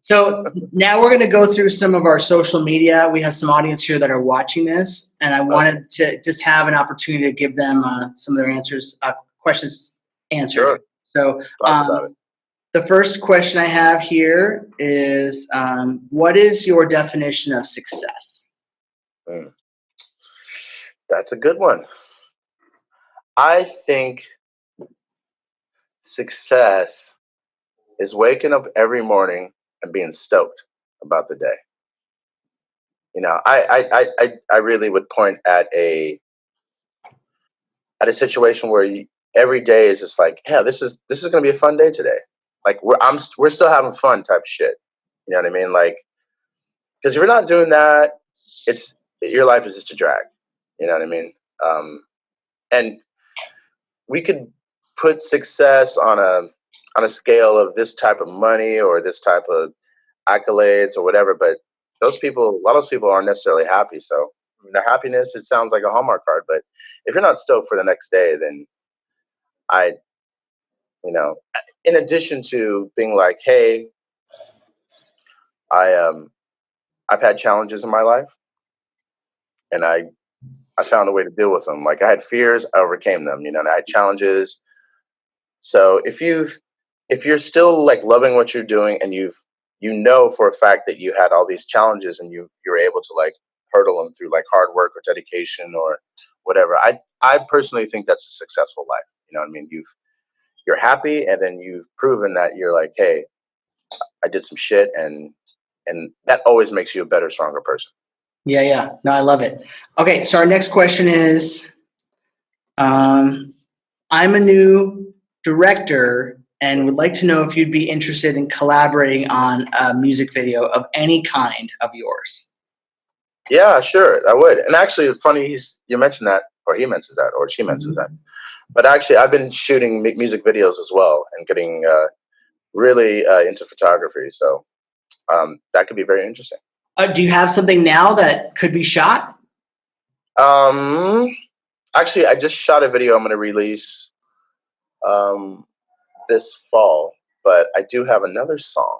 So now we're going to go through some of our social media. We have some audience here that are watching this, and I wanted to just have an opportunity to give them some of their answers, questions answered. Sure. So Let's talk about it. the first question I have here is, what is your definition of success? That's a good one. I think success is waking up every morning and being stoked about the day. You know, I really would point at a situation where every day is just like, yeah, this is going to be a fun day today. Like we're still having fun type shit. You know what I mean? Like, because if you're not doing that, your life is just a drag. You know what I mean? And we could put success on a scale of this type of money or this type of accolades or whatever, but a lot of those people aren't necessarily happy. So the happiness, it sounds like a Hallmark card, but if you're not stoked for the next day, then in addition to being like, hey, I've had challenges in my life, and I found a way to deal with them. Like I had fears, I overcame them. And I had challenges. So if you're still like loving what you're doing, and you know for a fact that you had all these challenges, and you're able to like hurdle them through like hard work or dedication or whatever, I personally think that's a successful life. You know what I mean? You're happy, and then you've proven that you're like, hey, I did some shit, and that always makes you a better, stronger person. Yeah. No, I love it. Okay, so our next question is, I'm a new director and would like to know if you'd be interested in collaborating on a music video of any kind of yours. Yeah, sure, I would. And actually, funny you mentioned that, or he mentions that, or she mentions that. But actually, I've been shooting music videos as well, and getting really into photography. So that could be very interesting. Do you have something now that could be shot? Actually, I just shot a video I'm going to release this fall, but I do have another song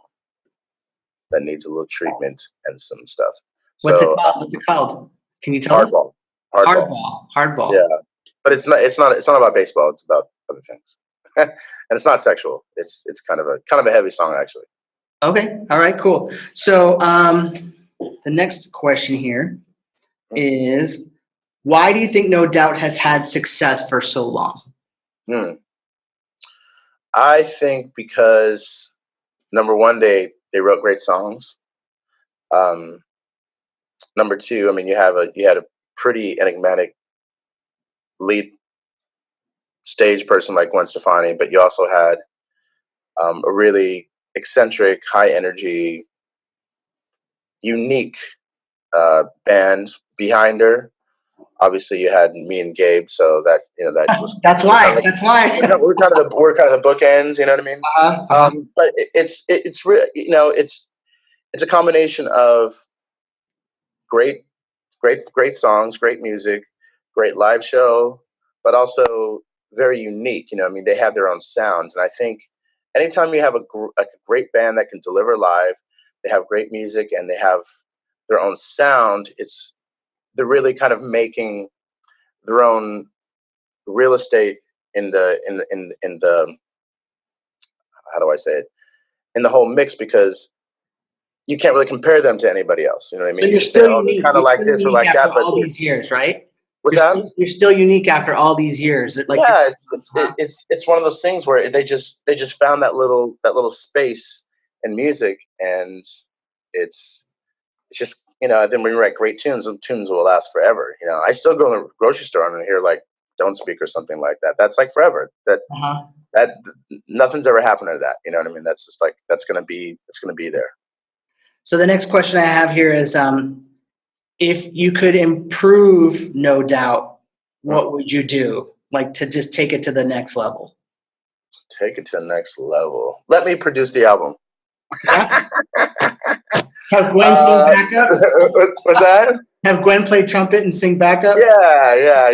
that needs a little treatment and some stuff. What's it called? What's it called? Can you tell Hardball. us? Hardball. Yeah, but it's not about baseball. It's about other things, and it's not sexual. It's kind of a heavy song, actually. Okay. All right. Cool. So the next question here is, why do you think No Doubt has had success for so long? I think because number one, they wrote great songs. Number two, I mean, you had a pretty enigmatic lead stage person like Gwen Stefani, but you also had a really eccentric, high energy, unique band behind her. Obviously, you had me and Gabe, so that was that's why we're kind of the bookends. You know what I mean? But it's really, it's a combination of great songs, great music, great live show, but also very unique. I mean, they have their own sound, and I think anytime you have a great band that can deliver live, they have great music, and they have their own sound. They're really kind of making their own real estate in the how do I say it, in the whole mix, because you can't really compare them to anybody else. You know what I mean? So you're still unique. Kind of like this or like that, but all these years, right? What's that? You're still unique after all these years. Like, yeah, it's one of those things where they just found that little space in music, and it's just, then when you write great tunes, the tunes will last forever. I still go in the grocery store and hear like "Don't Speak" or something like that. That's like forever. That nothing's ever happened to that. You know what I mean? That's just like it's gonna be there. So the next question I have here is, if you could improve No Doubt, what would you do? Like, to just take it to the next level? Take it to the next level. Let me produce the album. Yeah. Have Gwen sing backup? What's that? Have Gwen play trumpet and sing backup? Yeah.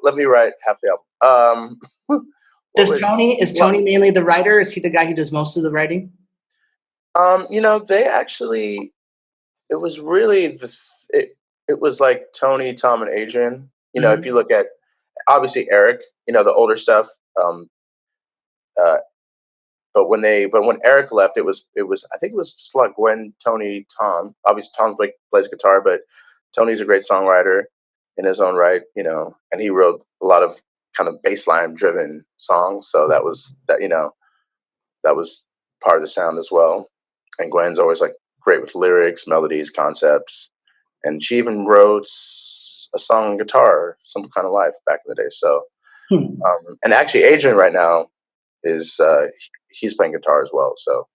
Let me write half the album. Is Tony mainly the writer? Is he the guy who does most of the writing? They actually, it was really it was like Tony, Tom, and Adrian. If you look at obviously Eric, the older stuff. Uh, but when Eric left, it was I think it was just like Gwen, Tony, Tom. Obviously, Tom plays guitar, but Tony's a great songwriter in his own right, and he wrote a lot of kind of bass line driven songs. So that was part of the sound as well. And Gwen's always like great with lyrics, melodies, concepts, and she even wrote a song on guitar, "Some Kind of Life," back in the day. So, Hmm. and actually, Adrian right now is he's playing guitar as well. So